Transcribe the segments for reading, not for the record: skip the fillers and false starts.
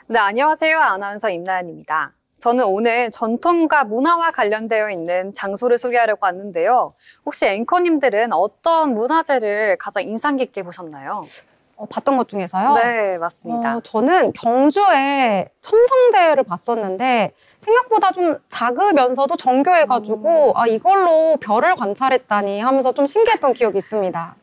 네, 안녕하세요. 아나운서 임나연입니다. 저는 오늘 전통과 문화와 관련되어 있는 장소를 소개하려고 왔는데요. 혹시 앵커님들은 어떤 문화재를 가장 인상 깊게 보셨나요? 봤던 것 중에서요? 네, 맞습니다. 저는 경주에 첨성대를 봤었는데 생각보다 좀 작으면서도 정교해가지고 이걸로 별을 관찰했다니 하면서 좀 신기했던 기억이 있습니다.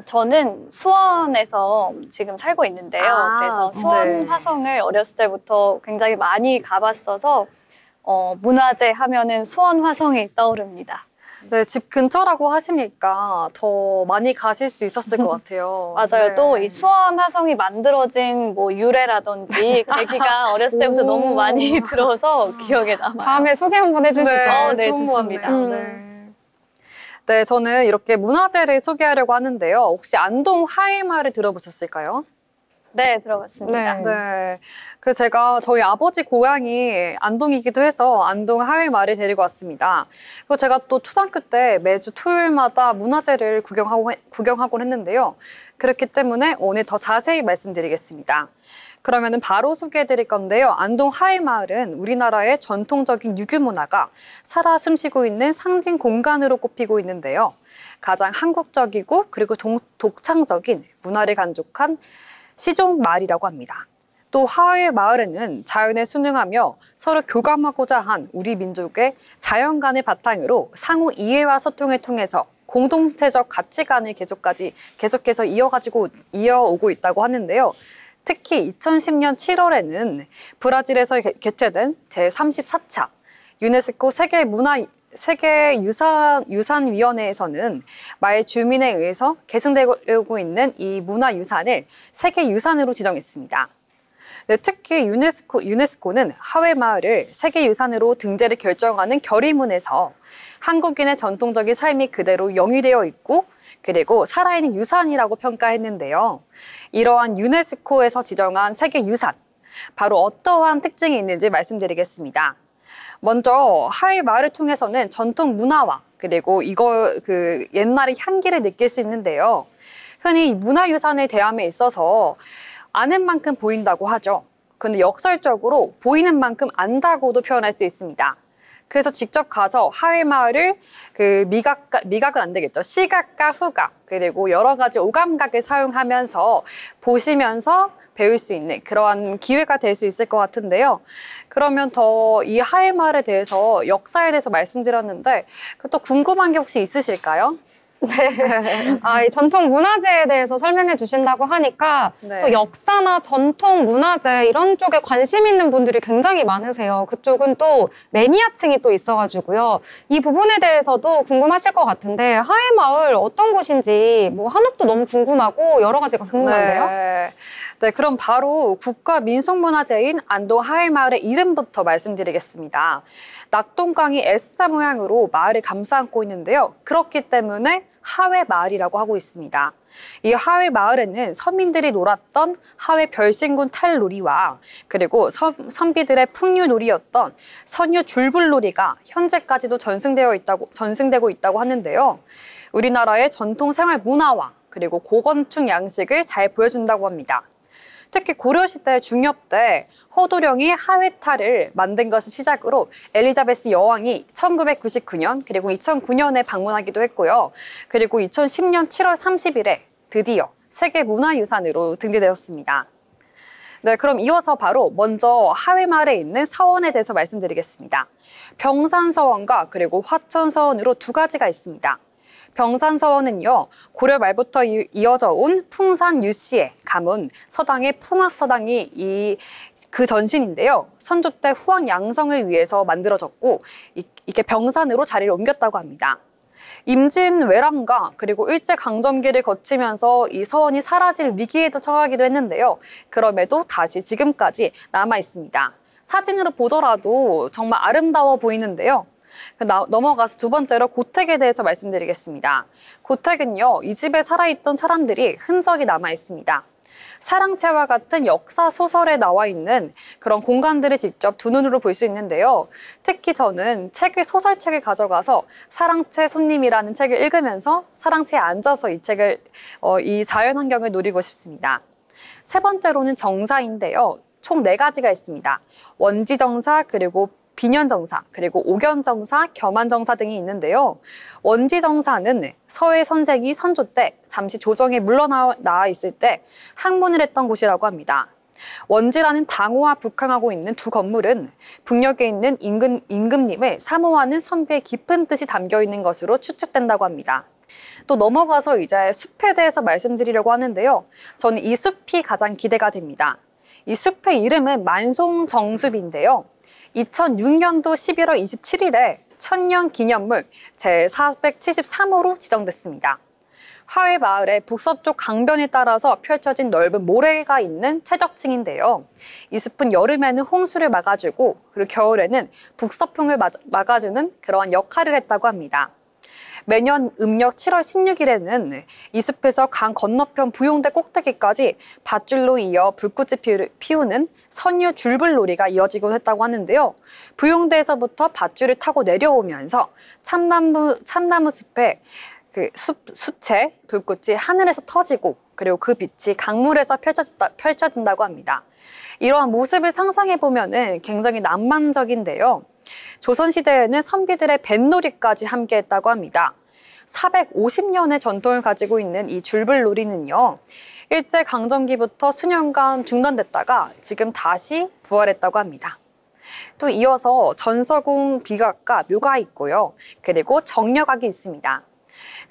저는 수원에서 지금 살고 있는데요. 그래서 수원 화성을 어렸을 때부터 굉장히 많이 가봤어서 문화재 하면은 수원 화성이 떠오릅니다. 네, 집 근처라고 하시니까 더 많이 가실 수 있었을 것 같아요. 맞아요. 네. 또 이 수원 화성이 만들어진 뭐 유래라든지 계기가 어렸을 때부터 너무 많이 들어서 기억에 남아요. 다음에 소개 한번 해주시죠. 네, 좋은 좋습니다. 것 같네요. 네, 저는 이렇게 문화재를 소개하려고 하는데요. 혹시 안동 하회마을 들어보셨을까요? 네, 들어봤습니다. 네. 제가 저희 아버지 고향이 안동이기도 해서 안동 하회마을에 데리고 왔습니다. 그리고 제가 또 초등학교 때 매주 토요일마다 문화재를 구경하곤 했는데요. 그렇기 때문에 오늘 더 자세히 말씀드리겠습니다. 그러면은 바로 소개해드릴 건데요. 안동 하회마을은 우리나라의 전통적인 유교 문화가 살아 숨쉬고 있는 상징 공간으로 꼽히고 있는데요. 가장 한국적이고 그리고 독창적인 문화를 간직한 시종마을이라고 합니다. 또 하회마을에는 자연에 순응하며 서로 교감하고자 한 우리 민족의 자연관을 바탕으로 상호 이해와 소통을 통해서 공동체적 가치관을 계속해서 이어오고 있다고 하는데요. 특히 2010년 7월에는 브라질에서 개최된 제34차 유네스코 세계유산위원회에서는 마을 주민에 의해서 계승되고 있는 이 문화유산을 세계유산으로 지정했습니다. 네, 특히 유네스코는 하회마을을 세계유산으로 등재를 결정하는 결의문에서 한국인의 전통적인 삶이 그대로 영위되어 있고 그리고 살아있는 유산이라고 평가했는데요. 이러한 유네스코에서 지정한 세계유산, 바로 어떠한 특징이 있는지 말씀드리겠습니다. 먼저 하회마을을 통해서는 전통 문화와 그리고 옛날의 향기를 느낄 수 있는데요. 흔히 문화유산에 대함에 있어서 아는 만큼 보인다고 하죠. 근데 역설적으로 보이는 만큼 안다고도 표현할 수 있습니다. 그래서 직접 가서 하회마을을 미각은 안 되겠죠. 시각과 후각 그리고 여러 가지 오감각을 사용하면서 보시면서 배울 수 있는 그러한 기회가 될 수 있을 것 같은데요. 그러면 더 이 하회마을에 대해서 역사에 대해서 말씀드렸는데 또 궁금한 게 혹시 있으실까요? 네. 이 전통 문화재에 대해서 설명해 주신다고 하니까 또 역사나 전통 문화재 이런 쪽에 관심 있는 분들이 굉장히 많으세요. 그쪽은 또 매니아층이 또 있어가지고요. 이 부분에 대해서도 궁금하실 것 같은데 하회마을 어떤 곳인지 뭐 한옥도 너무 궁금하고 여러 가지가 궁금한데요. 네, 그럼 바로 국가민속문화재인 안동 하회마을의 이름부터 말씀드리겠습니다. 낙동강이 S자 모양으로 마을을 감싸안고 있는데요. 그렇기 때문에 하회마을이라고 하고 있습니다. 이 하회마을에는 서민들이 놀았던 하회 별신군 탈놀이와 그리고 선비들의 풍류놀이였던 선유 줄불놀이가 현재까지도 전승되고 있다고 하는데요. 우리나라의 전통 생활 문화와 그리고 고건축 양식을 잘 보여준다고 합니다. 특히 고려시대 중엽 때 허도령이 하회탈을 만든 것을 시작으로 엘리자베스 여왕이 1999년 그리고 2009년에 방문하기도 했고요. 그리고 2010년 7월 30일에 드디어 세계문화유산으로 등재되었습니다. 네, 그럼 이어서 바로 먼저 하회마을에 있는 서원에 대해서 말씀드리겠습니다. 병산서원과 그리고 화천서원으로 두 가지가 있습니다. 병산서원은요, 고려 말부터 이어져 온 풍산 유씨의 가문 서당의 풍악서당이 그 전신인데요. 선조 때 후왕 양성을 위해서 만들어졌고 이게 병산으로 자리를 옮겼다고 합니다. 임진왜란과 그리고 일제강점기를 거치면서 이 서원이 사라질 위기에도 처하기도 했는데요. 그럼에도 다시 지금까지 남아 있습니다. 사진으로 보더라도 정말 아름다워 보이는데요. 넘어가서 두 번째로 고택에 대해서 말씀드리겠습니다. 고택은요, 이 집에 살아있던 사람들이 흔적이 남아 있습니다. 사랑채와 같은 역사 소설에 나와 있는 그런 공간들을 직접 두 눈으로 볼 수 있는데요. 특히 저는 소설책을 가져가서 사랑채 손님이라는 책을 읽으면서 사랑채에 앉아서 이 자연 환경을 누리고 싶습니다. 세 번째로는 정사인데요. 총 4가지가 있습니다. 원지정사, 그리고 비년정사, 그리고 오견정사, 겸한정사 등이 있는데요. 원지정사는 서해 선생이 선조 때 잠시 조정에 물러나와 있을 때 항문을 했던 곳이라고 합니다. 원지라는 당호와 북항하고 있는 두 건물은 북녘에 있는 임금님을 사모하는 선비의 깊은 뜻이 담겨 있는 것으로 추측된다고 합니다. 또 넘어가서 이제 숲에 대해서 말씀드리려고 하는데요. 저는 이 숲이 가장 기대가 됩니다. 이 숲의 이름은 만송정숲인데요. 2006년도 11월 27일에 천년 기념물 제473호로 지정됐습니다. 하회 마을의 북서쪽 강변에 따라서 펼쳐진 넓은 모래가 있는 최적층인데요. 이 숲은 여름에는 홍수를 막아주고 그리고 겨울에는 북서풍을 막아주는 그러한 역할을 했다고 합니다. 매년 음력 7월 16일에는 이 숲에서 강 건너편 부용대 꼭대기까지 밧줄로 이어 불꽃이 피우는 선유 줄불놀이가 이어지곤 했다고 하는데요. 부용대에서부터 밧줄을 타고 내려오면서 참나무 숲에 수채 불꽃이 하늘에서 터지고 그리고 그 빛이 강물에서 펼쳐진다고 합니다. 이러한 모습을 상상해 보면은 굉장히 낭만적인데요. 조선시대에는 선비들의 뱃놀이까지 함께했다고 합니다. 450년의 전통을 가지고 있는 이 줄불놀이는요. 일제강점기부터 수년간 중단됐다가 지금 다시 부활했다고 합니다. 또 이어서 전서궁 비각과 묘가 있고요. 그리고 정려각이 있습니다.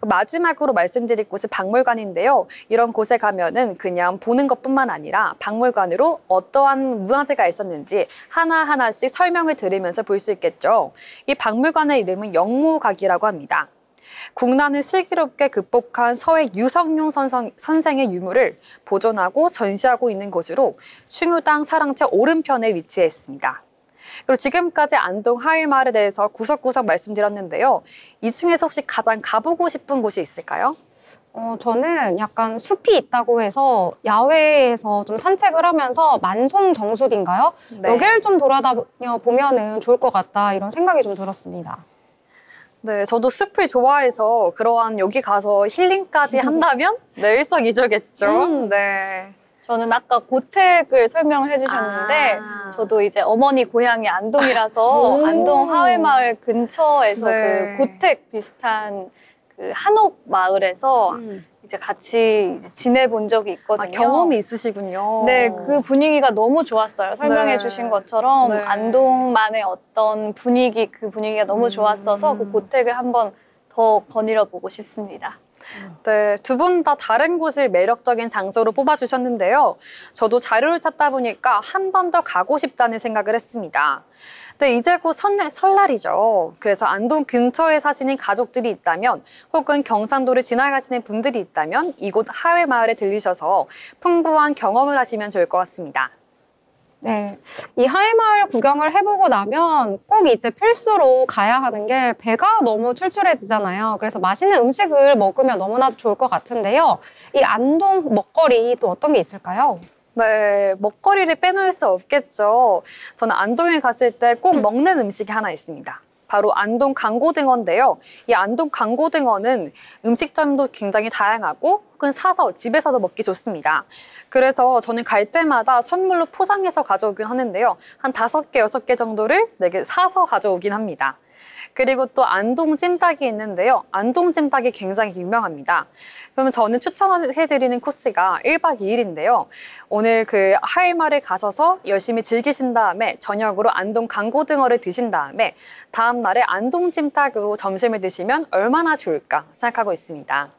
마지막으로 말씀드릴 곳은 박물관인데요. 이런 곳에 가면은 그냥 보는 것뿐만 아니라 박물관으로 어떠한 문화재가 있었는지 하나하나씩 설명을 들으면서 볼 수 있겠죠. 이 박물관의 이름은 영모각이라고 합니다. 국난을 슬기롭게 극복한 서해 유성룡 선생의 유물을 보존하고 전시하고 있는 곳으로 충유당 사랑채 오른편에 위치해 있습니다. 그리고 지금까지 안동 하회마을에 대해서 구석구석 말씀드렸는데요. 이 중에서 혹시 가장 가보고 싶은 곳이 있을까요? 저는 약간 숲이 있다고 해서 야외에서 좀 산책을 하면서 만송정숲인가요? 네. 여기를 좀 돌아다녀 보면은 좋을 것 같다 이런 생각이 좀 들었습니다. 네, 저도 숲을 좋아해서 그러한 여기 가서 힐링까지 한다면 네, 일석이조겠죠. 네. 저는 아까 고택을 설명을 해주셨는데 저도 이제 어머니 고향이 안동이라서 안동 하회마을 근처에서 네. 그 고택 비슷한 그 한옥 마을에서 이제 같이 지내본 적이 있거든요. 경험이 있으시군요. 네, 그 분위기가 너무 좋았어요. 설명해 주신 것처럼 네. 안동만의 어떤 분위기, 그 분위기가 너무 좋았어서 그 고택을 한번 더 거닐어 보고 싶습니다. 네, 두 분 다 다른 곳을 매력적인 장소로 뽑아주셨는데요. 저도 자료를 찾다 보니까 한 번 더 가고 싶다는 생각을 했습니다. 네, 이제 곧 설날이죠. 그래서 안동 근처에 사시는 가족들이 있다면 혹은 경상도를 지나가시는 분들이 있다면 이곳 하회마을에 들리셔서 풍부한 경험을 하시면 좋을 것 같습니다. 네, 이 하회마을 구경을 해보고 나면 꼭 이제 필수로 가야 하는 게 배가 너무 출출해지잖아요. 그래서 맛있는 음식을 먹으면 너무나도 좋을 것 같은데요. 이 안동 먹거리 또 어떤 게 있을까요? 네, 먹거리를 빼놓을 수 없겠죠. 저는 안동에 갔을 때 꼭 먹는 음식이 하나 있습니다. 바로 안동 강고등어인데요. 이 안동 강고등어는 음식점도 굉장히 다양하고 혹은 사서 집에서도 먹기 좋습니다. 그래서 저는 갈 때마다 선물로 포장해서 가져오긴 하는데요. 한 5개, 6개 정도를 사서 가져오긴 합니다. 그리고 또 안동 찜닭이 있는데요. 안동 찜닭이 굉장히 유명합니다. 그러면 저는 추천해드리는 코스가 1박 2일인데요. 오늘 그 하회마을에 가셔서 열심히 즐기신 다음에 저녁으로 안동 강고등어를 드신 다음에 다음 날에 안동 찜닭으로 점심을 드시면 얼마나 좋을까 생각하고 있습니다.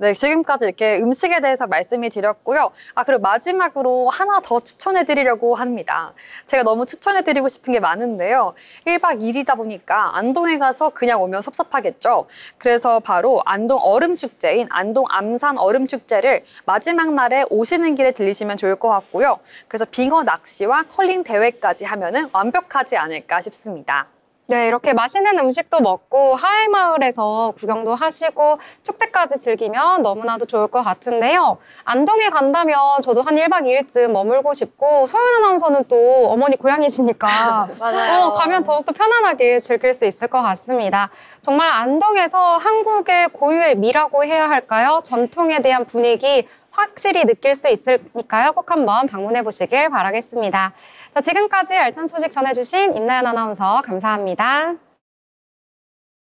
네, 지금까지 이렇게 음식에 대해서 말씀을 드렸고요. 그리고 마지막으로 하나 더 추천해드리려고 합니다. 제가 너무 추천해드리고 싶은 게 많은데요. 1박 2일이다 보니까 안동에 가서 그냥 오면 섭섭하겠죠. 그래서 바로 안동 얼음축제인 안동 암산 얼음축제를 마지막 날에 오시는 길에 들리시면 좋을 것 같고요. 그래서 빙어 낚시와 컬링 대회까지 하면은 완벽하지 않을까 싶습니다. 네, 이렇게 맛있는 음식도 먹고 하회마을에서 구경도 하시고 축제까지 즐기면 너무나도 좋을 것 같은데요. 안동에 간다면 저도 한 1박 2일쯤 머물고 싶고 소연 아나운서는 또 어머니 고향이시니까 맞아요. 가면 더욱더 편안하게 즐길 수 있을 것 같습니다. 정말 안동에서 한국의 고유의 미라고 해야 할까요? 전통에 대한 분위기 확실히 느낄 수 있으니까요. 꼭 한번 방문해 보시길 바라겠습니다. 자, 지금까지 알찬 소식 전해주신 임나연 아나운서 감사합니다.